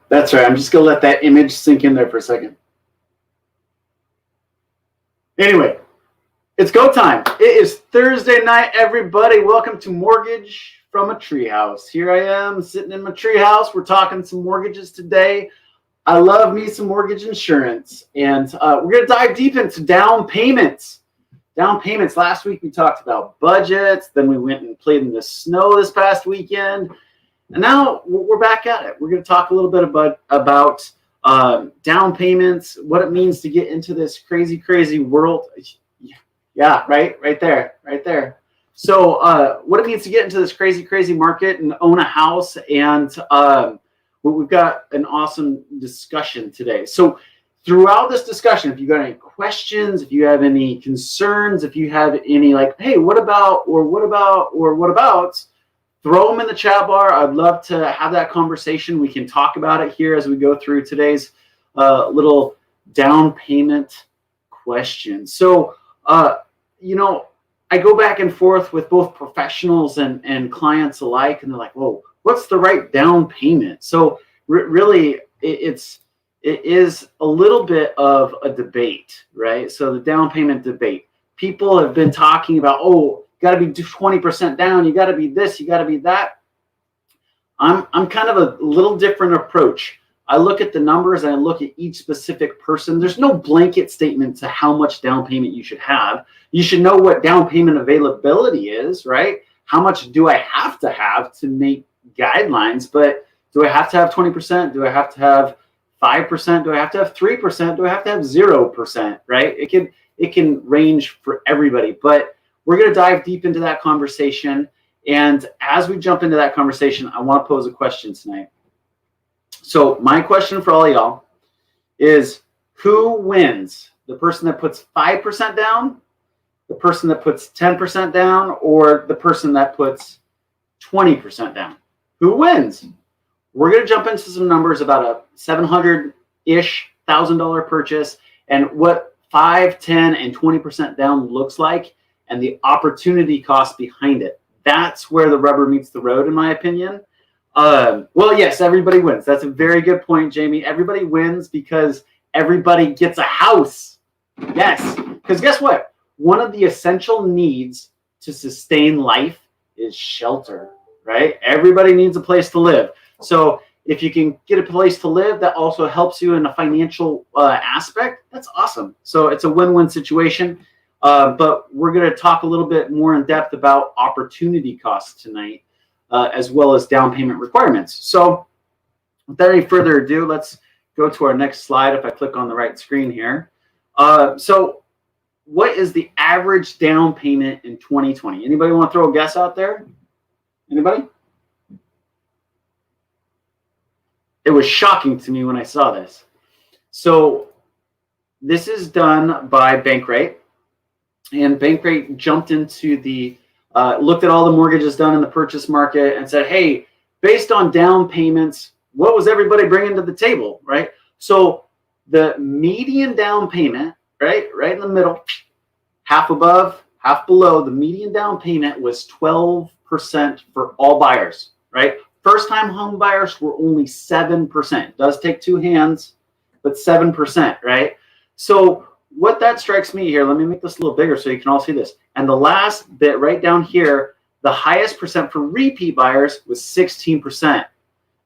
That's right. I'm just going to let that image sink in there for a second. Anyway, it's go time. It is Thursday night, everybody. Welcome to Mortgage from a Treehouse. Here I am sitting in my treehouse. We're talking some mortgages today. I love me some mortgage insurance. And we're going to dive deep into down payments. Down payments. Last week we talked about budgets. Then we went and played in the snow this past weekend. And now we're back at it. We're going to talk a little bit about down payments, what it means to get into this crazy world. Yeah, right there. So what it means to get into this crazy market and own a house. And we've got an awesome discussion today. So throughout this discussion, if you got any questions, if you have any concerns, if you have any like, hey, what about, throw them in the chat bar. I'd love to have that conversation. We can talk about it here as we go through today's little down payment question. So, I go back and forth with both professionals and clients alike, and they're like, whoa, what's the right down payment? So really, it is a little bit of a debate, right? So the down payment debate. People have been talking about, got to be 20% down. You got to be this. You got to be that. I'm kind of a little different approach. I look at the numbers and I look at each specific person. There's no blanket statement to how much down payment you should have. You should know what down payment availability is, right? How much do I have to make guidelines? But do I have to have 20%? Do I have to have 5%? Do I have to have 3%? Do I have to have 0%? Right? It can range for everybody, but we're going to dive deep into that conversation. And as we jump into that conversation, I want to pose a question tonight. So my question for all y'all is, who wins? The person that puts 5% down, the person that puts 10% down, or the person that puts 20% down? Who wins? We're going to jump into some numbers about a $700-ish thousand purchase and what 5, 10, and 20% down looks like, and the opportunity cost behind it. That's where the rubber meets the road, in my opinion. Well, yes, everybody wins. That's a very good point, Jamie. Everybody wins because everybody gets a house. Yes, because guess what? One of the essential needs to sustain life is shelter, right? Everybody needs a place to live. So if you can get a place to live, that also helps you in a financial aspect. That's awesome. So it's a win-win situation. But we're going to talk a little bit more in depth about opportunity costs tonight, as well as down payment requirements. So without any further ado, let's go to our next slide if I click on the right screen here. So what is the average down payment in 2020? Anybody want to throw a guess out there? Anybody? It was shocking to me when I saw this. So this is done by Bankrate. And Bankrate jumped into the, looked at all the mortgages done in the purchase market and said, hey, based on down payments, what was everybody bringing to the table, right? So the median down payment, right in the middle, half above, half below, the median down payment was 12% for all buyers, right? First-time home buyers were only 7%. It does take two hands, but 7%, right? So what that strikes me here, let me make this a little bigger so you can all see this. And the last bit right down here, the highest percent for repeat buyers was 16%.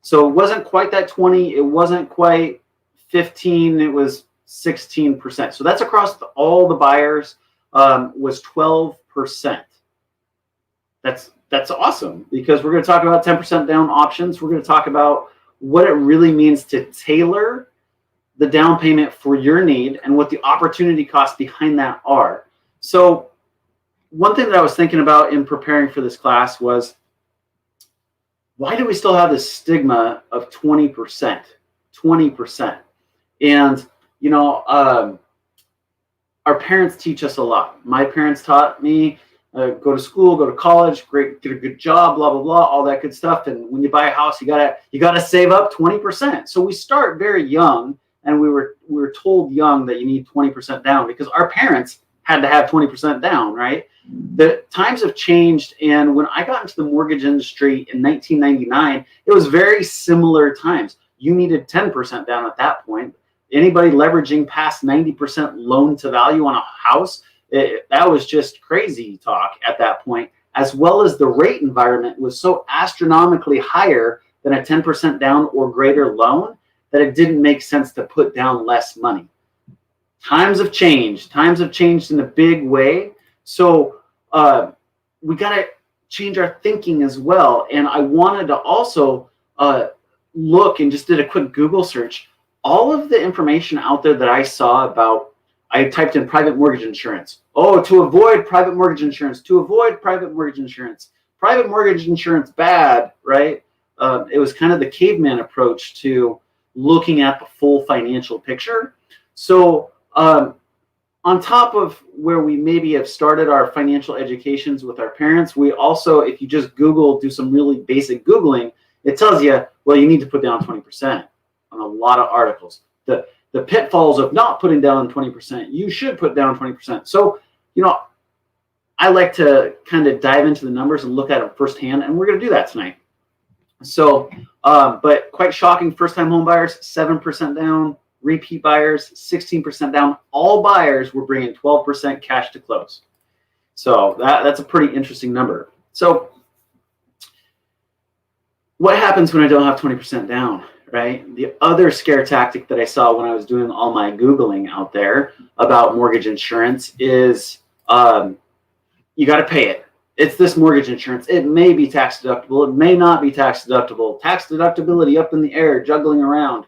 So it wasn't quite that 20, it wasn't quite 15, it was 16%. So that's across all the buyers, was 12%. That's awesome, because we're going to talk about 10% down options. We're going to talk about what it really means to tailor the down payment for your need and what the opportunity costs behind that are. So one thing that I was thinking about in preparing for this class was, why do we still have this stigma of 20%? 20%. And, our parents teach us a lot. My parents taught me, go to school, go to college, great, get a good job, blah, blah, blah, all that good stuff. And when you buy a house, you gotta save up 20%. So we start very young, and we were told young that you need 20% down because our parents had to have 20% down, right? The times have changed, and when I got into the mortgage industry in 1999, it was very similar times. you needed 10% down at that point. Anybody leveraging past 90% loan to value on a house, that was just crazy talk at that point, as well as the rate environment was so astronomically higher than a 10% down or greater loan that it didn't make sense to put down less money. Times have changed in a big way. So we got to change our thinking as well. And I wanted to also look and just did a quick Google search. All of the information out there that I saw about, I typed in private mortgage insurance. Oh, to avoid private mortgage insurance, private mortgage insurance bad, right? It was kind of the caveman approach to looking at the full financial picture. So on top of where we maybe have started our financial educations with our parents, we also, if you just Google, do some really basic Googling, it tells you, well, you need to put down 20% on a lot of articles. The pitfalls of not putting down 20%, you should put down 20%. So, I like to kind of dive into the numbers and look at them firsthand, and we're going to do that tonight. So, but quite shocking, first-time home buyers, 7% down, repeat buyers, 16% down. All buyers were bringing 12% cash to close. So that's a pretty interesting number. So what happens when I don't have 20% down, right? The other scare tactic that I saw when I was doing all my Googling out there about mortgage insurance is you got to pay it. It's this mortgage insurance. It may be tax deductible. It may not be tax deductible. Tax deductibility up in the air, juggling around.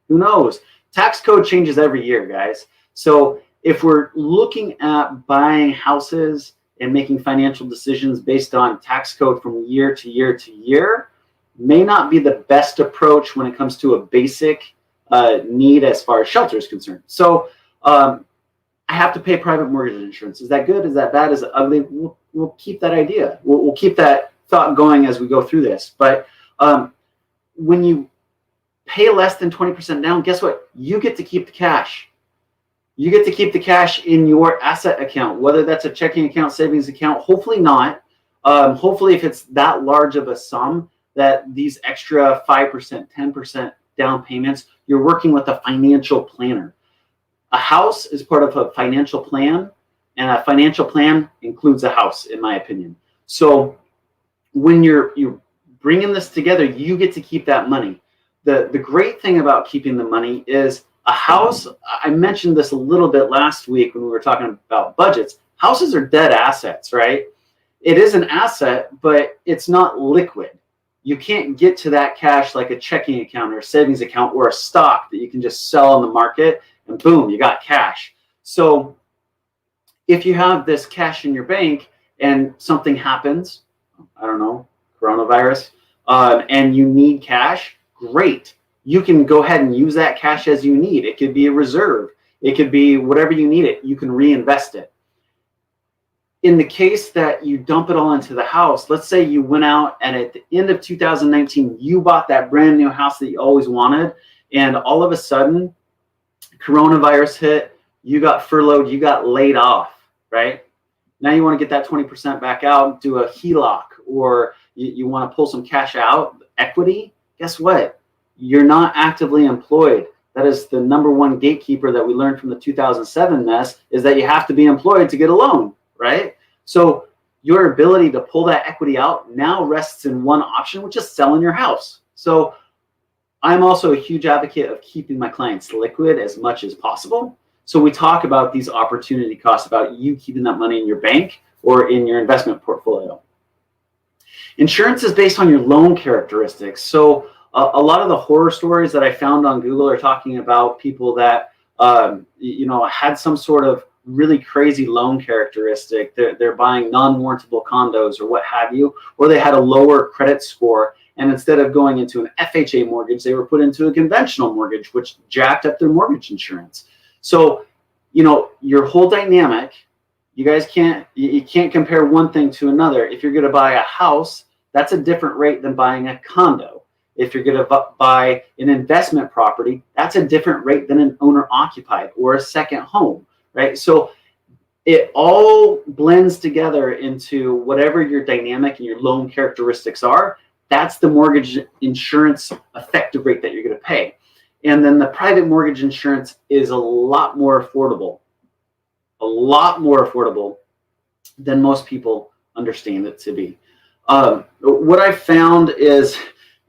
Who knows? Tax code changes every year, guys. So if we're looking at buying houses and making financial decisions based on tax code from year to year to year, may not be the best approach when it comes to a basic need as far as shelter is concerned. So I have to pay private mortgage insurance. Is that good? Is that bad? Is it ugly? We'll keep that idea. We'll keep that thought going as we go through this. But when you pay less than 20% down, guess what? You get to keep the cash. You get to keep the cash in your asset account, whether that's a checking account, savings account, hopefully not. Hopefully if it's that large of a sum, that these extra 5%, 10% down payments, you're working with a financial planner. A house is part of a financial plan, and a financial plan includes a house, in my opinion. So when you're bringing this together, you get to keep that money. The great thing about keeping the money is a house, I mentioned this a little bit last week when we were talking about budgets. Houses are dead assets, right? It is an asset, but it's not liquid. You can't get to that cash like a checking account or a savings account or a stock that you can just sell on the market and boom, you got cash. So if you have this cash in your bank and something happens, I don't know, coronavirus, and you need cash, great. You can go ahead and use that cash as you need. It could be a reserve. It could be whatever you need it. You can reinvest it. In the case that you dump it all into the house, let's say you went out and at the end of 2019, you bought that brand new house that you always wanted, and all of a sudden, coronavirus hit, you got furloughed, you got laid off, right? Now you want to get that 20% back out, do a HELOC, or you want to pull some cash out, equity. Guess what? You're not actively employed. That is the number one gatekeeper that we learned from the 2007 mess, is that you have to be employed to get a loan, right? So your ability to pull that equity out now rests in one option, which is selling your house. So I'm also a huge advocate of keeping my clients liquid as much as possible. So we talk about these opportunity costs, about you keeping that money in your bank or in your investment portfolio. Insurance is based on your loan characteristics. So a lot of the horror stories that I found on Google are talking about people that had some sort of really crazy loan characteristic. They're buying non-warrantable condos or what have you, or they had a lower credit score, and instead of going into an FHA mortgage, they were put into a conventional mortgage, which jacked up their mortgage insurance. So, your whole dynamic, you guys can't compare one thing to another. If you're going to buy a house, that's a different rate than buying a condo. If you're going to buy an investment property, that's a different rate than an owner-occupied or a second home, right? So it all blends together into whatever your dynamic and your loan characteristics are. That's the mortgage insurance effective rate that you're going to pay. And then the private mortgage insurance is a lot more affordable than most people understand it to be. What I found is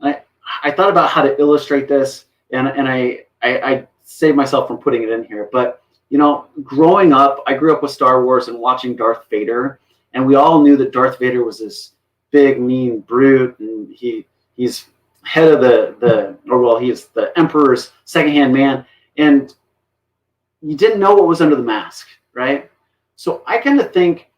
I thought about how to illustrate this, and I saved myself from putting it in here. But, you know, growing up, I grew up with Star Wars and watching Darth Vader, and we all knew that Darth Vader was this big, mean brute, and he's head of he's the Emperor's second-hand man, and you didn't know what was under the mask, right? So I kind of think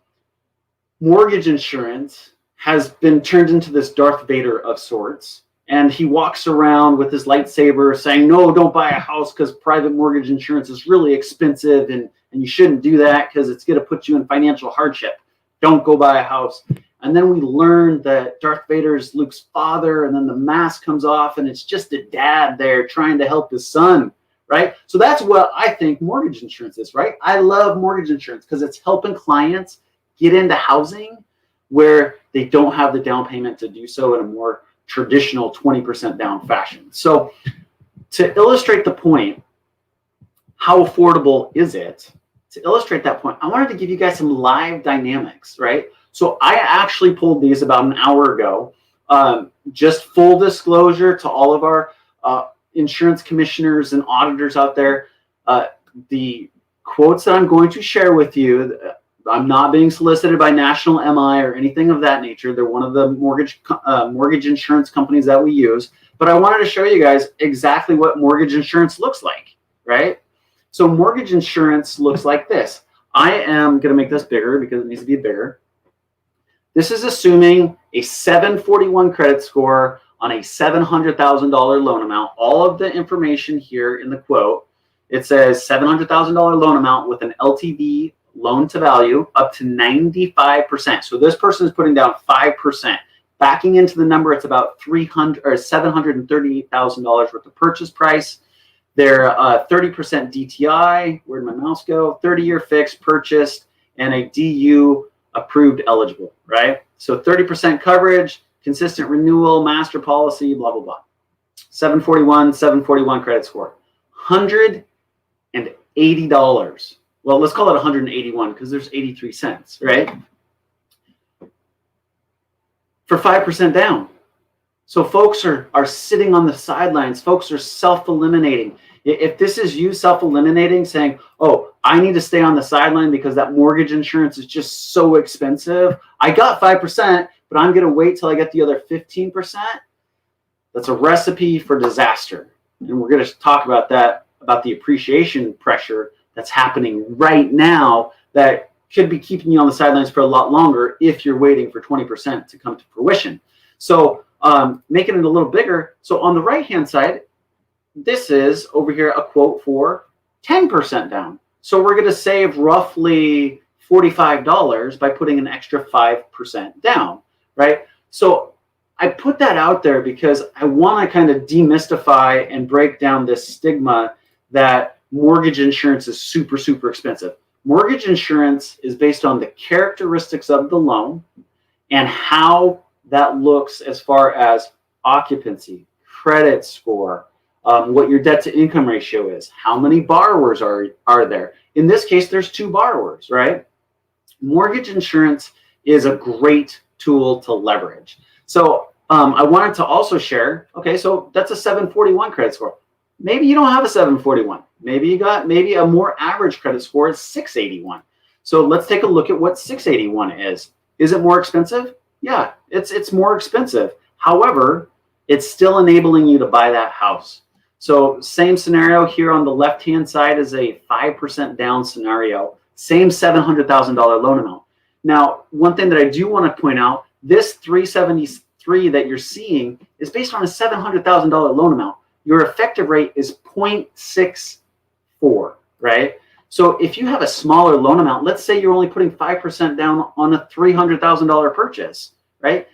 mortgage insurance has been turned into this Darth Vader of sorts, and he walks around with his lightsaber saying, no, don't buy a house because private mortgage insurance is really expensive, and you shouldn't do that because it's going to put you in financial hardship. Don't go buy a house. And then we learn that Darth Vader is Luke's father, and then the mask comes off, and it's just a dad there trying to help his son, right? So that's what I think mortgage insurance is, right? I love mortgage insurance because it's helping clients get into housing where they don't have the down payment to do so in a more traditional 20% down fashion. So to illustrate the point, how affordable is it? To illustrate that point, I wanted to give you guys some live dynamics, right? So I actually pulled these about an hour ago. Just full disclosure to all of our insurance commissioners and auditors out there, the quotes that I'm going to share with you, I'm not being solicited by National MI or anything of that nature. They're one of the mortgage insurance companies that we use. But I wanted to show you guys exactly what mortgage insurance looks like, right? So mortgage insurance looks like this. I am going to make this bigger because it needs to be bigger. This is assuming a 741 credit score on a $700,000 loan amount. All of the information here in the quote, it says $700,000 loan amount with an LTV loan to value up to 95%. So this person is putting down 5%. Backing into the number, it's about $738,000 worth of purchase price. They're 30% DTI. Where'd my mouse go? 30-year fixed purchased and a DU approved eligible, right? So 30% coverage, consistent renewal, master policy, blah, blah, blah. 741 credit score. $180. Well, let's call it 181 because there's 83 cents, right? For 5% down. So folks are sitting on the sidelines. Folks are self-eliminating. If this is you self-eliminating, saying, oh, I need to stay on the sideline because that mortgage insurance is just so expensive. I got 5%, but I'm going to wait till I get the other 15%. That's a recipe for disaster. And we're going to talk about that, about the appreciation pressure that's happening right now that could be keeping you on the sidelines for a lot longer if you're waiting for 20% to come to fruition. So making it a little bigger. So on the right-hand side, this is over here a quote for 10% down. So we're going to save roughly $45 by putting an extra 5% down, right? So I put that out there because I want to kind of demystify and break down this stigma that mortgage insurance is super, super expensive. Mortgage insurance is based on the characteristics of the loan and how that looks as far as occupancy, credit score, what your debt to income ratio is, how many borrowers are there. In this case, there's 2 borrowers, right? Mortgage insurance is a great tool to leverage. So I wanted to also share, okay, so that's a 741 credit score. Maybe you don't have a 741. Maybe you got a more average credit score is 681. So let's take a look at what 681 is. Is it more expensive? Yeah, it's more expensive. However, it's still enabling you to buy that house. So same scenario here on the left-hand side is a 5% down scenario. Same $700,000 loan amount. Now, one thing that I do want to point out, this 373 that you're seeing is based on a $700,000 loan amount. Your effective rate is 0.64, right? So if you have a smaller loan amount, let's say you're only putting 5% down on a $300,000 purchase, right?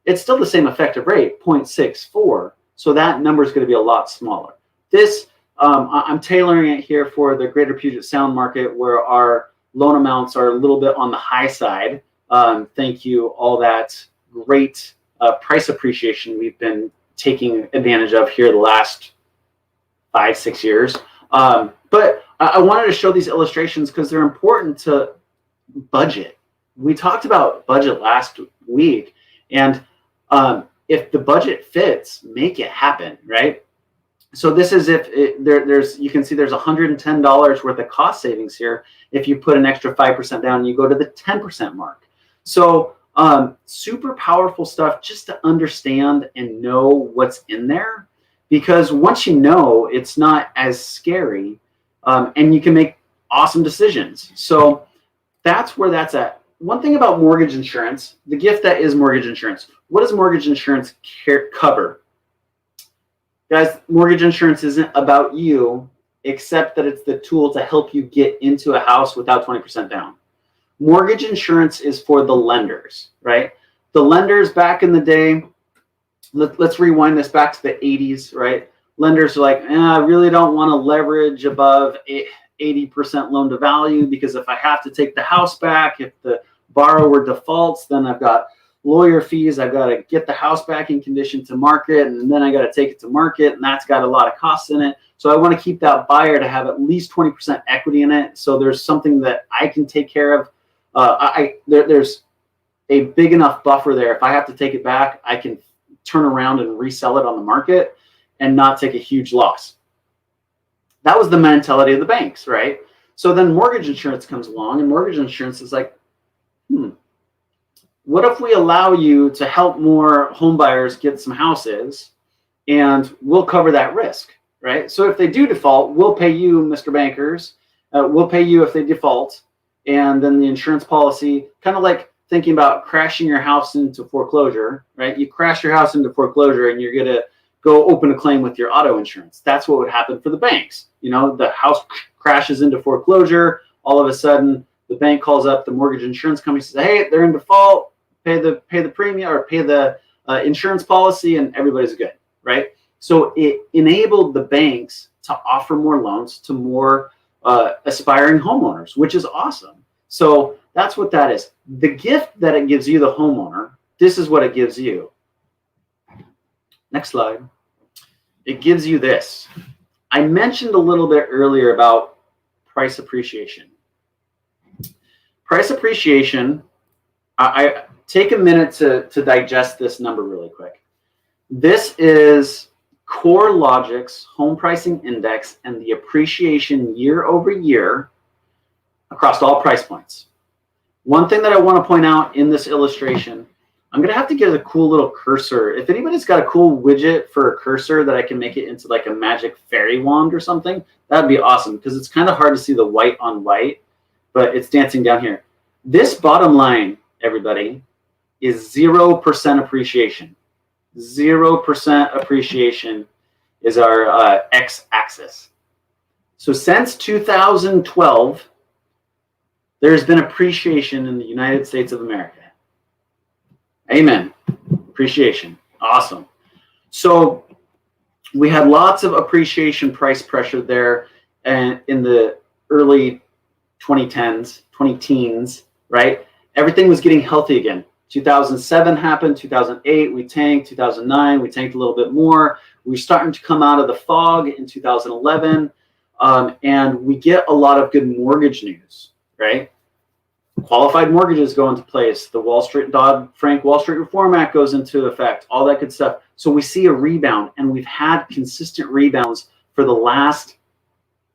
It's still the same effective rate, 0.64. So that number is going to be a lot smaller. This, I'm tailoring it here for the greater Puget Sound market where our loan amounts are a little bit on the high side. Thank you, all that great price appreciation we've been taking advantage of here the last 5-6 years. But I wanted to show these illustrations because they're important to budget. We talked about budget last week, and if the budget fits, make it happen, right? So this is if there's, you can see there's $110 worth of cost savings here if you put an extra 5% down and you go to the 10% mark. So super powerful stuff just to understand and know what's in there, because once you know, it's not as scary, and you can make awesome decisions. So that's where that's at. One thing about mortgage insurance, the gift that is mortgage insurance. What does mortgage insurance cover? Guys, mortgage insurance isn't about you, except that it's the tool to help you get into a house without 20% down. Mortgage insurance is for the lenders, right? The lenders back in the day, let's rewind this back to the 80s, right? Lenders are like, I really don't want to leverage above 80% loan to value, because if I have to take the house back, if the borrower defaults, then I've got lawyer fees, I've got to get the house back in condition to market, and then I got to take it to market, and that's got a lot of costs in it. So I want to keep that buyer to have at least 20% equity in it, so there's something that I can take care of. There's a big enough buffer there. If I have to take it back, I can turn around and resell it on the market and not take a huge loss. That was the mentality of the banks, right? So then mortgage insurance comes along, and mortgage insurance is like, what if we allow you to help more home buyers get some houses, and we'll cover that risk, right? So if they do default, we'll pay you, Mr. Bankers. We'll pay you if they default. And then the insurance policy, kind of like thinking about crashing your house into foreclosure, right? You crash your house into foreclosure and you're going to go open a claim with your auto insurance. That's what would happen for the banks. You know, the house crashes into foreclosure. All of a sudden, the bank calls up the mortgage insurance company and says, hey, they're in default. Pay the premium or pay the insurance policy, and everybody's good, right? So it enabled the banks to offer more loans to more aspiring homeowners, which is awesome. So that's what that is. The gift that it gives you, the homeowner, this is what it gives you. Next slide. It gives you this. I mentioned a little bit earlier about price appreciation. Price appreciation, I take a minute to digest this number really quick. This is CoreLogic's home pricing index and the appreciation year over year across all price points. One thing that I want to point out in this illustration, I'm going to have to get a cool little cursor. If anybody's got a cool widget for a cursor that I can make it into like a magic fairy wand or something, that'd be awesome, because it's kind of hard to see the white on white, but it's dancing down here. This bottom line, everybody, is 0% appreciation. 0% appreciation is our x-axis. So since 2012, there's been appreciation in the United States of America. Amen. Appreciation. Awesome. So we had lots of appreciation price pressure there, and in the early 2010s, 20-teens, right? Everything was getting healthy again. 2007 happened, 2008 we tanked, 2009 we tanked a little bit more. We're starting to come out of the fog in 2011, and we get a lot of good mortgage news, right? Qualified mortgages go into place. The Dodd-Frank Wall Street Reform Act goes into effect, all that good stuff. So we see a rebound, and we've had consistent rebounds for the last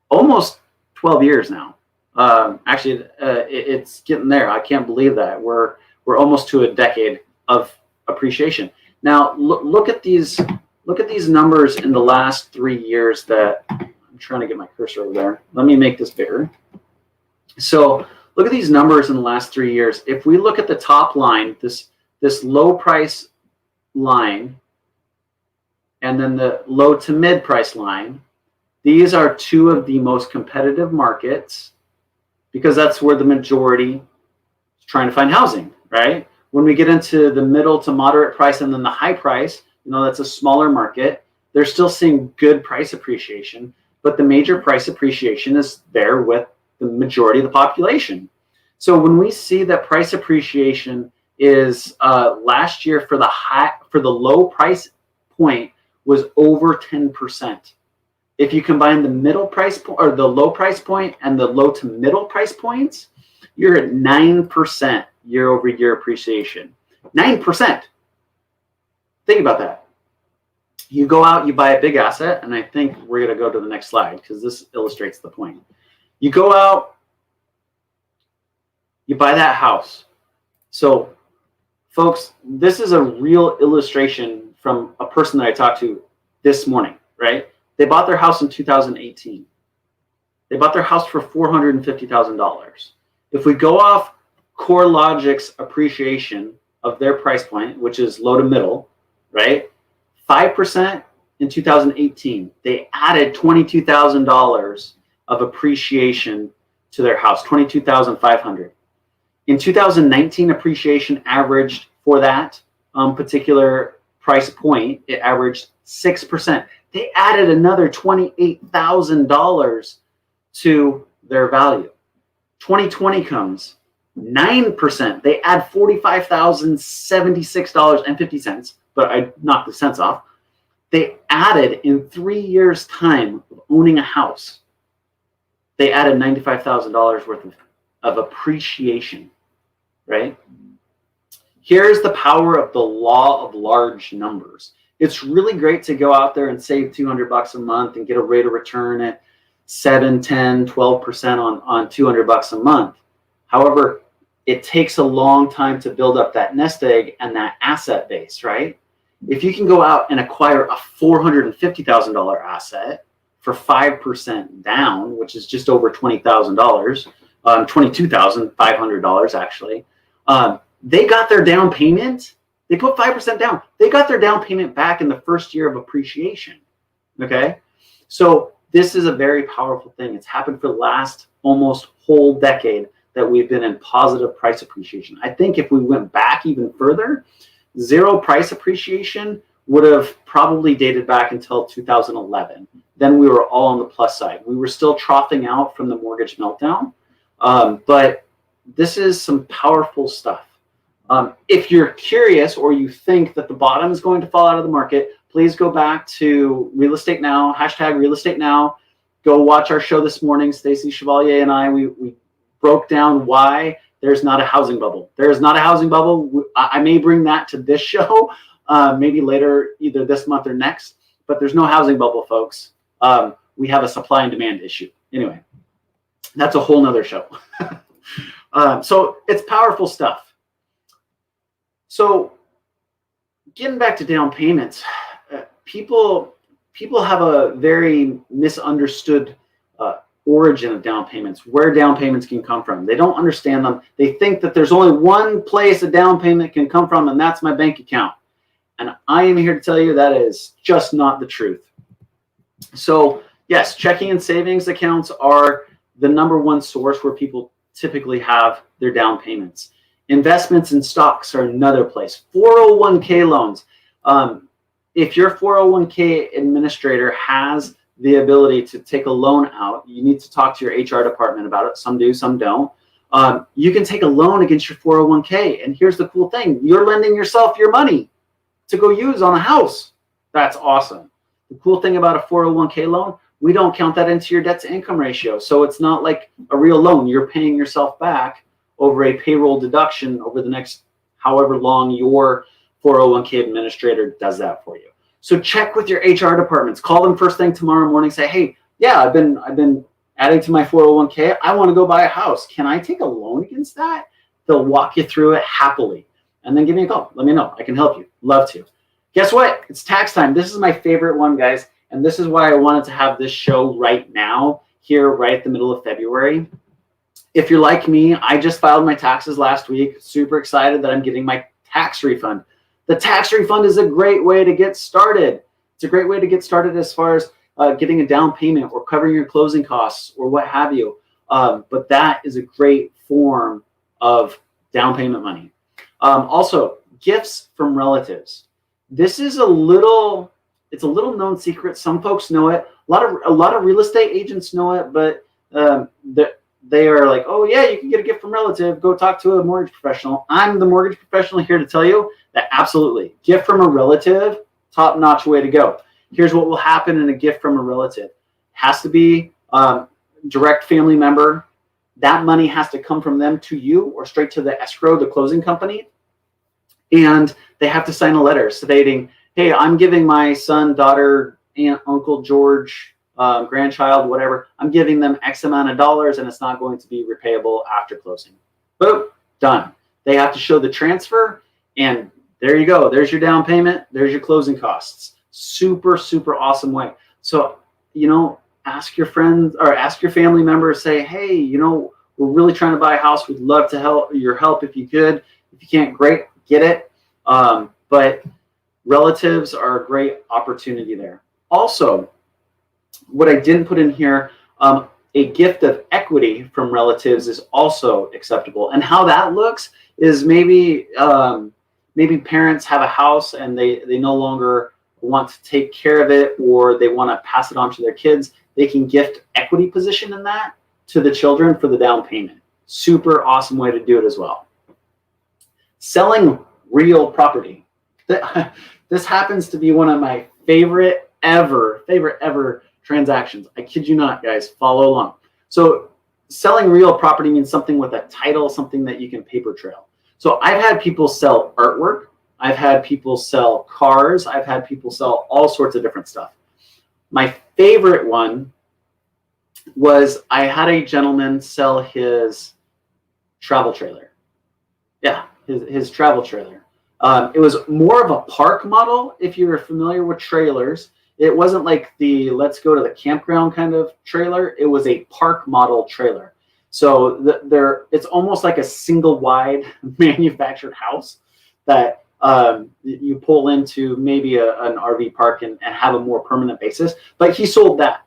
almost 12 years now. Actually, it's getting there. I can't believe that. We're almost to a decade of appreciation. Now, look at these numbers in the last 3 years that I'm trying to get my cursor over there. Let me make this bigger. So look at these numbers in the last 3 years. If we look at the top line, this low price line, and then the low to mid price line, these are two of the most competitive markets, because that's where the majority is trying to find housing, right? When we get into the middle to moderate price and then the high price, that's a smaller market. They're still seeing good price appreciation, but the major price appreciation is there with the majority of the population. So when we see that price appreciation is last year for the low price point was over 10%. If you combine the middle price point or the low price point and the low to middle price points, you're at 9% year over year appreciation. 9%. Think about that. You go out, you buy a big asset, and I think we're going to go to the next slide because this illustrates the point. You go out, you buy that house. So, folks, this is a real illustration from a person that I talked to this morning, right? They bought their house in 2018. They bought their house for $450,000. If we go off CoreLogic's appreciation of their price point, which is low to middle, right? 5% in 2018. They added $22,000 of appreciation to their house, $22,500. In 2019, appreciation averaged for that particular price point, it averaged 6%. They added another $28,000 to their value. 2020 comes, 9%. They add $45,076.50, but I knocked the cents off. They added in 3 years' time of owning a house, they added $95,000 worth of appreciation, right? Here's the power of the law of large numbers. It's really great to go out there and save $200 a month and get a rate of return at 7, 10, 12% on $200 a month. However, it takes a long time to build up that nest egg and that asset base, right? If you can go out and acquire a $450,000 asset for 5% down, which is just over $20,000, $22,500 actually, they got their down payment. They put 5% down. They got their down payment back in the first year of appreciation. Okay, so this is a very powerful thing. It's happened for the last almost whole decade that we've been in positive price appreciation. I think if we went back even further, zero price appreciation would have probably dated back until 2011. Then we were all on the plus side. We were still troughing out from the mortgage meltdown, but this is some powerful stuff. If you're curious or you think that the bottom is going to fall out of the market, please go back to Real Estate Now, hashtag Real Estate Now. Go watch our show this morning. Stacey Chevalier and I, we broke down why there's not a housing bubble. There's not a housing bubble. I may bring that to this show, maybe later, either this month or next, but there's no housing bubble, folks. We have a supply and demand issue. Anyway, that's a whole nother show. So it's powerful stuff. So getting back to down payments, people have a very misunderstood origin of down payments, where down payments can come from. They don't understand them. They think that there's only one place a down payment can come from, and that's my bank account. And I am here to tell you that is just not the truth. So yes, checking and savings accounts are the #1 source where people typically have their down payments. Investments in stocks are another place. 401k loans. If your 401k administrator has the ability to take a loan out, you need to talk to your HR department about it. Some do, some don't. You can take a loan against your 401k. And here's the cool thing. You're lending yourself your money to go use on a house. That's awesome. The cool thing about a 401k loan, we don't count that into your debt to income ratio. So it's not like a real loan. You're paying yourself back over a payroll deduction over the next however long your 401k administrator does that for you. So check with your HR departments. Call them first thing tomorrow morning. Say, hey, yeah, I've been adding to my 401k. I want to go buy a house. Can I take a loan against that? They'll walk you through it happily. And then give me a call. Let me know. I can help you. Love to. Guess what? It's tax time. This is my favorite one, guys. And this is why I wanted to have this show right now, here, right at the middle of February. If you're like me, I just filed my taxes last week. Super excited that I'm getting my tax refund. The tax refund is a great way to get started. It's a great way to get started as far as getting a down payment or covering your closing costs or what have you. But that is a great form of down payment money. Also, gifts from relatives. This is it's a little known secret. Some folks know it. A lot of real estate agents know it, but they are like, oh yeah, you can get a gift from relative, go talk to a mortgage professional. I'm the mortgage professional here to tell you that absolutely, gift from a relative, top-notch way to go. Here's what will happen in a gift from a relative. Has to be direct family member. That money has to come from them to you or straight to the escrow, the closing company. And they have to sign a letter stating, hey, I'm giving my son, daughter, aunt, uncle, George, grandchild, whatever, I'm giving them X amount of dollars and it's not going to be repayable after closing. Boom, done. They have to show the transfer and there you go. There's your down payment. There's your closing costs. Super, super awesome way. So, ask your friends or ask your family members, say, hey, we're really trying to buy a house. We'd love to help your help if you could. If you can't, great, get it. But relatives are a great opportunity there. Also, what I didn't put in here, a gift of equity from relatives is also acceptable. And how that looks is maybe parents have a house and they no longer want to take care of it or they want to pass it on to their kids. They can gift equity position in that to the children for the down payment. Super awesome way to do it as well. Selling real property. This happens to be one of my favorite ever transactions. I kid you not, guys. Follow along. So selling real property means something with a title, something that you can paper trail. So I've had people sell artwork. I've had people sell cars. I've had people sell all sorts of different stuff. My favorite one was I had a gentleman sell his travel trailer. Yeah, his travel trailer. It was more of a park model, if you're familiar with trailers. It wasn't like the let's go to the campground kind of trailer. It was a park model trailer. So it's almost like a single wide manufactured house that you pull into maybe an RV park and have a more permanent basis. But he sold that.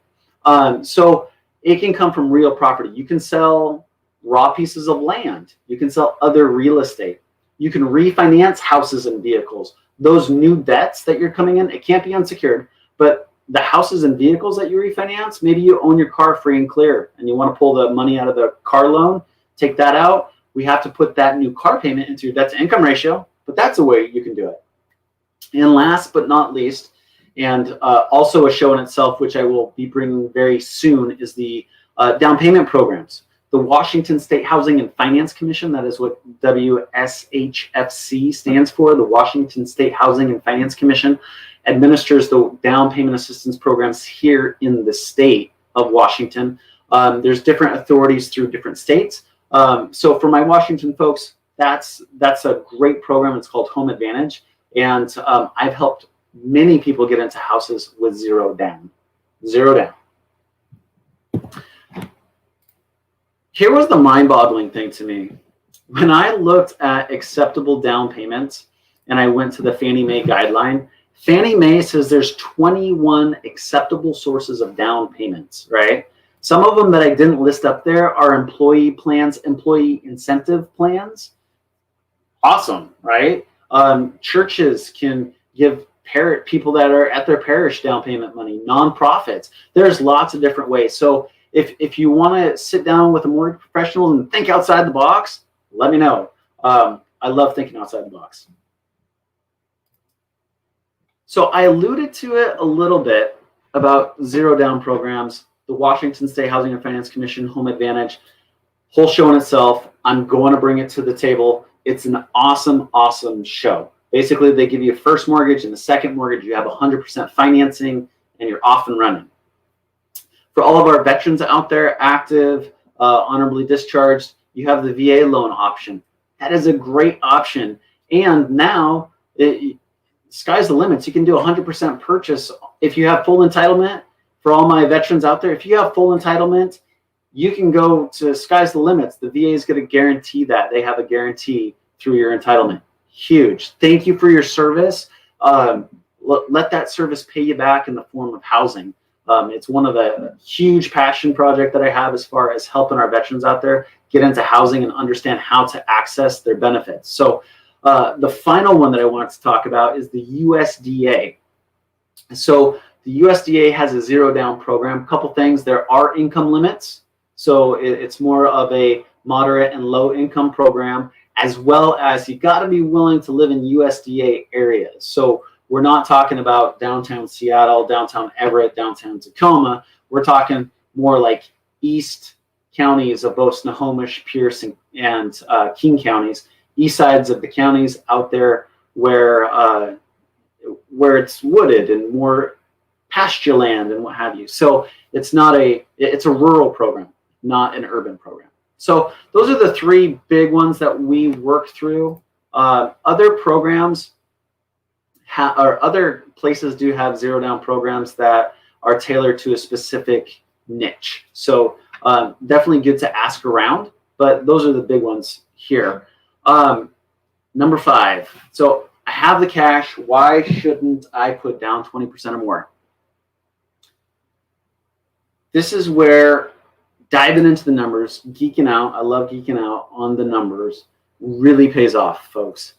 So it can come from real property. You can sell raw pieces of land. You can sell other real estate. You can refinance houses and vehicles. Those new debts that you're coming in, it can't be unsecured, but the houses and vehicles that you refinance, maybe you own your car free and clear and you want to pull the money out of the car loan, take that out. We have to put that new car payment into your debt to income ratio, but that's a way you can do it. And last but not least, and also a show in itself, which I will be bringing very soon, is the down payment programs. The Washington State Housing and Finance Commission, that is what WSHFC stands for, the Washington State Housing and Finance Commission, administers the down payment assistance programs here in the state of Washington. There's different authorities through different states. So for my Washington folks, that's a great program. It's called Home Advantage. And I've helped many people get into houses with zero down. Zero down. Here was the mind-boggling thing to me. When I looked at acceptable down payments and I went to the Fannie Mae guideline, Fannie Mae says there's 21 acceptable sources of down payments, right? Some of them that I didn't list up there are employee plans, employee incentive plans. Awesome, right? Churches can give people that are at their parish down payment money, nonprofits. There's lots of different ways. So if you want to sit down with a mortgage professional and think outside the box, let me know. I love thinking outside the box. So I alluded to it a little bit about zero down programs, the Washington State Housing and Finance Commission, Home Advantage, whole show in itself. I'm going to bring it to the table. It's an awesome, awesome show. Basically, they give you a first mortgage and a second mortgage. You have 100% financing and you're off and running. For all of our veterans out there, active, honorably discharged, you have the VA loan option. That is a great option. And now, sky's the limits. You can do 100% purchase. If you have full entitlement, for all my veterans out there, if you have full entitlement, you can go to sky's the limits. The VA is going to guarantee that. They have a guarantee through your entitlement. Huge. Thank you for your service. Let that service pay you back in the form of housing. It's one of the huge passion project that I have as far as helping our veterans out there get into housing and understand how to access their benefits. So the final one that I want to talk about is the USDA. So the USDA has a zero down program. A couple things. There are income limits. So it's more of a moderate and low income program, as well as you got to be willing to live in USDA areas. So we're not talking about downtown Seattle, downtown Everett, downtown Tacoma. We're talking more like east counties of both Snohomish, Pierce, and King counties, east sides of the counties out there where it's wooded and more pasture land and what have you. So it's a rural program, not an urban program. So those are the three big ones that we work through. Other programs or other places do have zero down programs that are tailored to a specific niche. So definitely good to ask around, but those are the big ones here. Number 5. So I have the cash. Why shouldn't I put down 20% or more? This is where diving into the numbers, geeking out, I love geeking out on the numbers, really pays off, folks.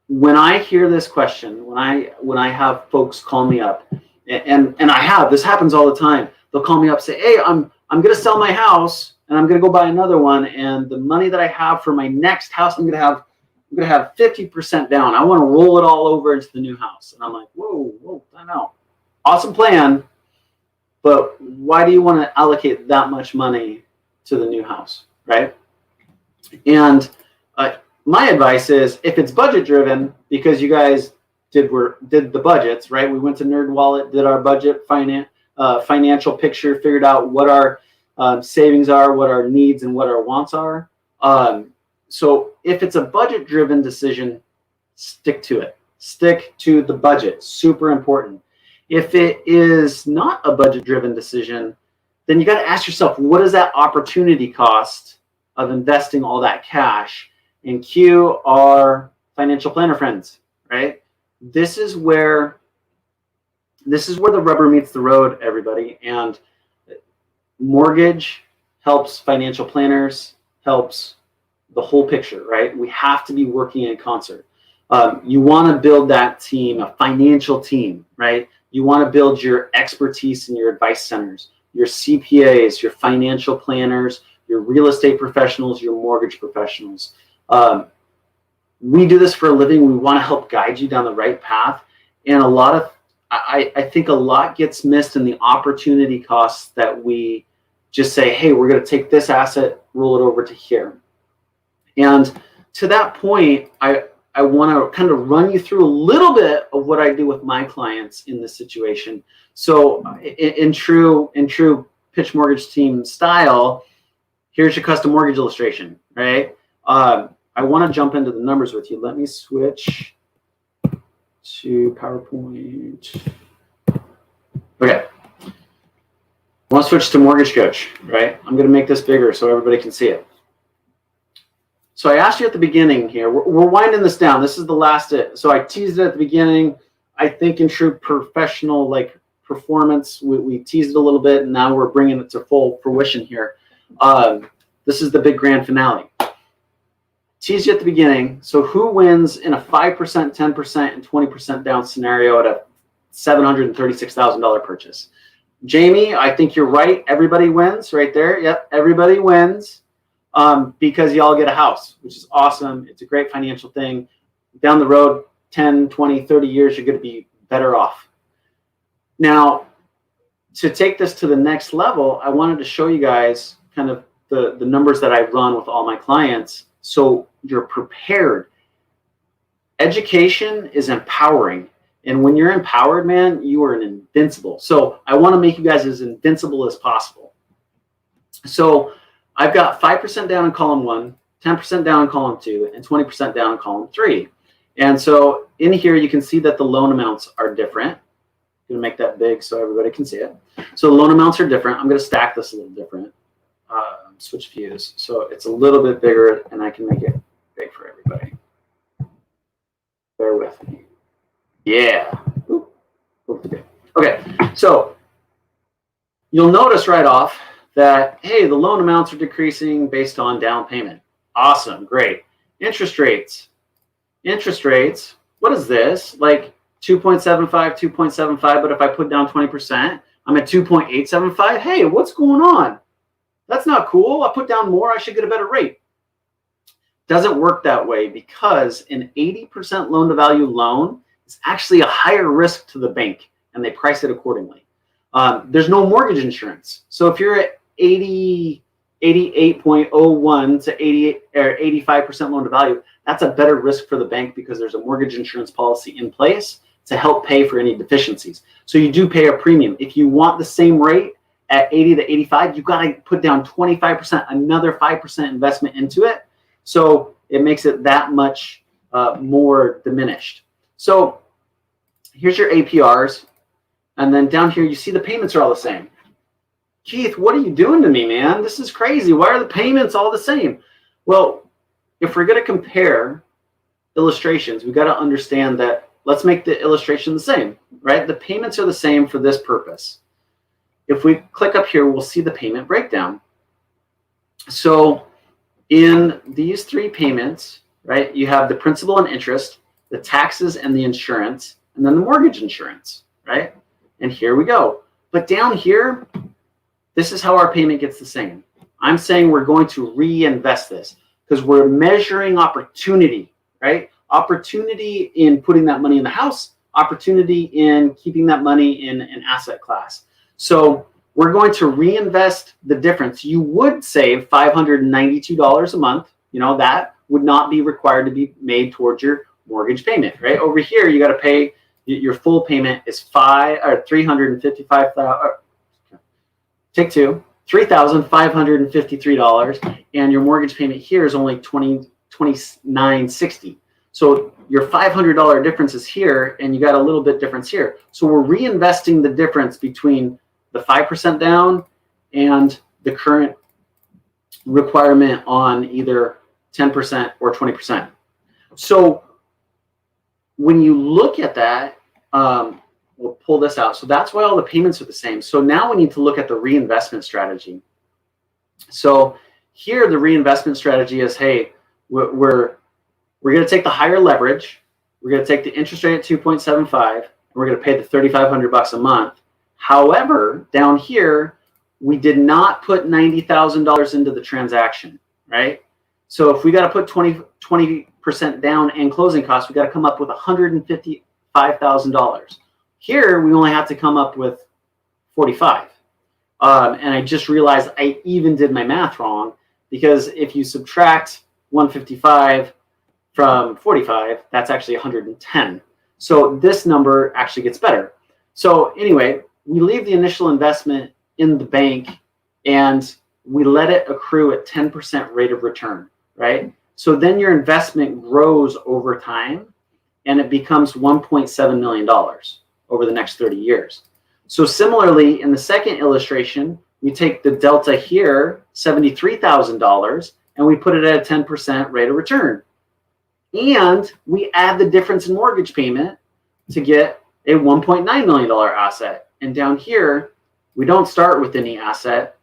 When I hear this question, when I have folks call me up, and this happens all the time. They'll call me up, say, hey, I'm going to sell my house and I'm going to go buy another one. And the money that I have for my next house, I'm going to have 50% down. I want to roll it all over into the new house. And I'm like, whoa, I know. Awesome plan. But why do you want to allocate that much money to the new house, right? And my advice is, if it's budget driven, because you guys did the budgets, right? We went to NerdWallet, did our budget financial picture, figured out what our savings are, what our needs and what our wants are. So if it's a budget driven decision, stick to it. Stick to the budget. Super important. If it is not a budget driven decision, then you got to ask yourself, what is that opportunity cost of investing all that cash? And cue our financial planner friends, right? This is where the rubber meets the road, everybody. And mortgage helps financial planners, helps the whole picture, right? We have to be working in concert. You want to build that team, a financial team, right? You want to build your expertise in your advice centers, your CPAs, your financial planners, your real estate professionals, your mortgage professionals. We do this for a living. We want to help guide you down the right path. And I think a lot gets missed in the opportunity costs that we just say, hey, we're going to take this asset, roll it over to here. And to that point, I want to kind of run you through a little bit of what I do with my clients in this situation. So in true Pitch Mortgage Team style, here's your custom mortgage illustration, right? I want to jump into the numbers with you. Let me switch to PowerPoint. Okay. I want to switch to Mortgage Coach, right? I'm going to make this bigger so everybody can see it. So I asked you at the beginning here, we're winding this down. This is the last it. So I teased it at the beginning. I think in true professional performance, we teased it a little bit, and now we're bringing it to full fruition here. This is the big grand finale. Teased you at the beginning. So who wins in a 5%, 10%, and 20% down scenario at a $736,000 purchase? Jamie, I think you're right. Everybody wins right there. Yep, everybody wins. Because y'all get a house, which is awesome. It's a great financial thing. Down the road, 10, 20, 30 years, you're going to be better off. Now, to take this to the next level, I wanted to show you guys kind of the numbers that I run with all my clients so you're prepared. Education is empowering. And when you're empowered, man, you are an invincible. So I want to make you guys as invincible as possible. So I've got 5% down in column 1, 10% down in column 2, and 20% down in column 3. And so in here, you can see that the loan amounts are different. I'm going to make that big so everybody can see it. So the loan amounts are different. I'm going to stack this a little different. Switch views. So it's a little bit bigger, and I can make it big for everybody. Bear with me. Yeah. Okay. So you'll notice right off that, hey, the loan amounts are decreasing based on down payment. Awesome, great. Interest rates. What is this? Like 2.75, but if I put down 20%, I'm at 2.875. Hey, what's going on? That's not cool. I put down more. I should get a better rate. Doesn't work that way, because an 80% loan to value loan is actually a higher risk to the bank, and they price it accordingly. There's no mortgage insurance. So if you're at 88.01 to 88 or 85% loan to value, that's a better risk for the bank, because there's a mortgage insurance policy in place to help pay for any deficiencies. So you do pay a premium. If you want the same rate at 80 to 85, you've got to put down 25%, another 5% investment into it. So it makes it that much more diminished. So here's your APRs. And then down here, you see the payments are all the same. Keith, what are you doing to me, man? This is crazy. Why are the payments all the same? Well, if we're going to compare illustrations, we've got to understand that let's make the illustration the same, right? The payments are the same for this purpose. If we click up here, we'll see the payment breakdown. So in these three payments, right, you have the principal and interest, the taxes and the insurance, and then the mortgage insurance, right? And here we go. But down here, this is how our payment gets the same. I'm saying we're going to reinvest this, because we're measuring opportunity, right? Opportunity in putting that money in the house, opportunity in keeping that money in an asset class. So we're going to reinvest the difference. You would save $592 a month. You know, that would not be required to be made towards your mortgage payment, right? Over here, you got to pay, your full payment is $355,000. Take two, $3,553, and your mortgage payment here is only $29.60. So your $500 difference is here, and you got a little bit difference here. So we're reinvesting the difference between the 5% down and the current requirement on either 10% or 20%. So when you look at that, we'll pull this out. So that's why all the payments are the same. So now we need to look at the reinvestment strategy. So here the reinvestment strategy is, hey, we're going to take the higher leverage. We're going to take the interest rate at 2.75, and we're going to pay the $3,500 a month. However, down here, we did not put $90,000 into the transaction, right? So if we got to put 20% down and closing costs, we got to come up with $155,000. Here, we only have to come up with 45. And I just realized I even did my math wrong, because if you subtract 155 from 45, that's actually 110. So this number actually gets better. So anyway, we leave the initial investment in the bank and we let it accrue at 10% rate of return, right? So then your investment grows over time and it becomes $1.7 million over the next 30 years. So similarly, in the second illustration, we take the delta here, $73,000, and we put it at a 10% rate of return. And we add the difference in mortgage payment to get a $1.9 million asset. And down here, we don't start with any asset.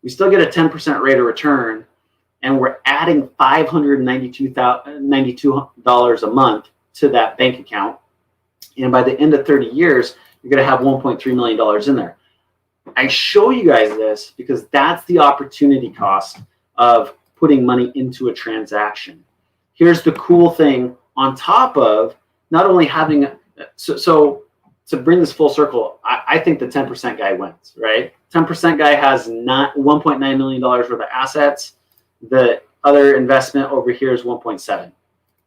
We still get a 10% rate of return, and we're adding $592 a month to that bank account. And by the end of 30 years, you're going to have $1.3 million in there. I show you guys this because that's the opportunity cost of putting money into a transaction. Here's the cool thing on top of not only having, so to bring this full circle, I think the 10% guy wins, right? 10% guy has not $1.9 million worth of assets. The other investment over here is 1.7.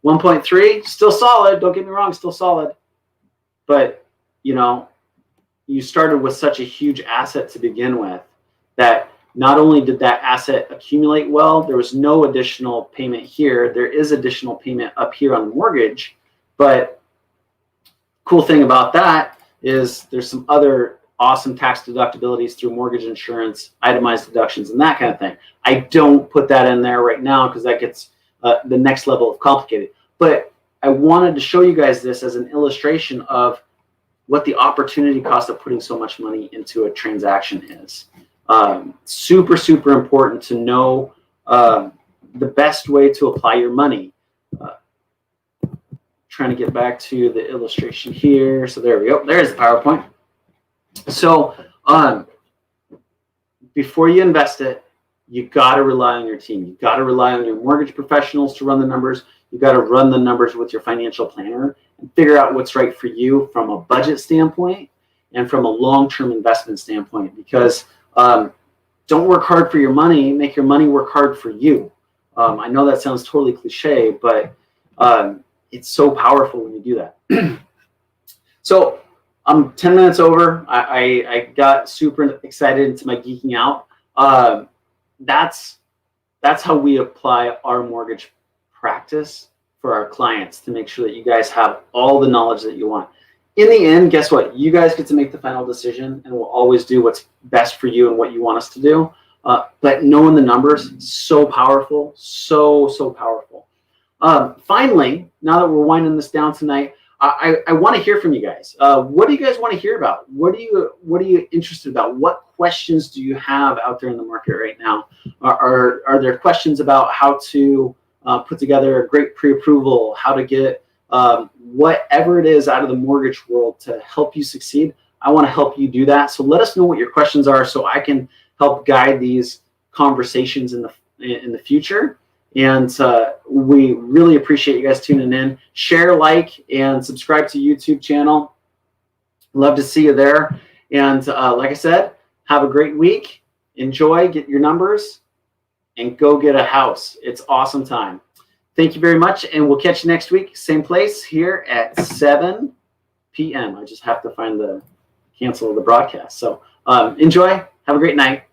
1.3, still solid. Don't get me wrong, still solid. But, you know, you started with such a huge asset to begin with that not only did that asset accumulate well, there was no additional payment here. There is additional payment up here on the mortgage. But cool thing about that is there's some other awesome tax deductibilities through mortgage insurance, itemized deductions, and that kind of thing. I don't put that in there right now because that gets the next level of complicated. But I wanted to show you guys this as an illustration of what the opportunity cost of putting so much money into a transaction is. Super, super important to know the best way to apply your money. Trying to get back to the illustration here. So there we go. There's the PowerPoint. So Before you invest it, you got to rely on your team. You got to rely on your mortgage professionals to run the numbers. You got to run the numbers with your financial planner and figure out what's right for you from a budget standpoint and from a long-term investment standpoint. Because don't work hard for your money, make your money work hard for you. I know that sounds totally cliche, but it's so powerful when you do that. So I'm 10 minutes over. I got super excited into my geeking out. That's how we apply our mortgage practice for our clients to make sure that you guys have all the knowledge that you want. In the end, guess what? You guys get to make the final decision, and we'll always do what's best for you and what you want us to do. But knowing the numbers, so powerful, so powerful. Finally, now that we're winding this down tonight, I want to hear from you guys. What do you guys want to hear about? What are you interested about? What questions do you have out there in the market right now? Are there questions about how to put together a great pre-approval, how to get whatever it is out of the mortgage world to help you succeed? I want to help you do that. So let us know what your questions are so I can help guide these conversations in the future. And we really appreciate you guys tuning in. Share, like, and subscribe to YouTube channel. Love to see you there. And like I said, have a great week. Enjoy, get your numbers, and go get a house. It's awesome time. Thank you very much, and we'll catch you next week. Same place here at 7 p.m. I just have to find the cancel the broadcast. So enjoy. Have a great night.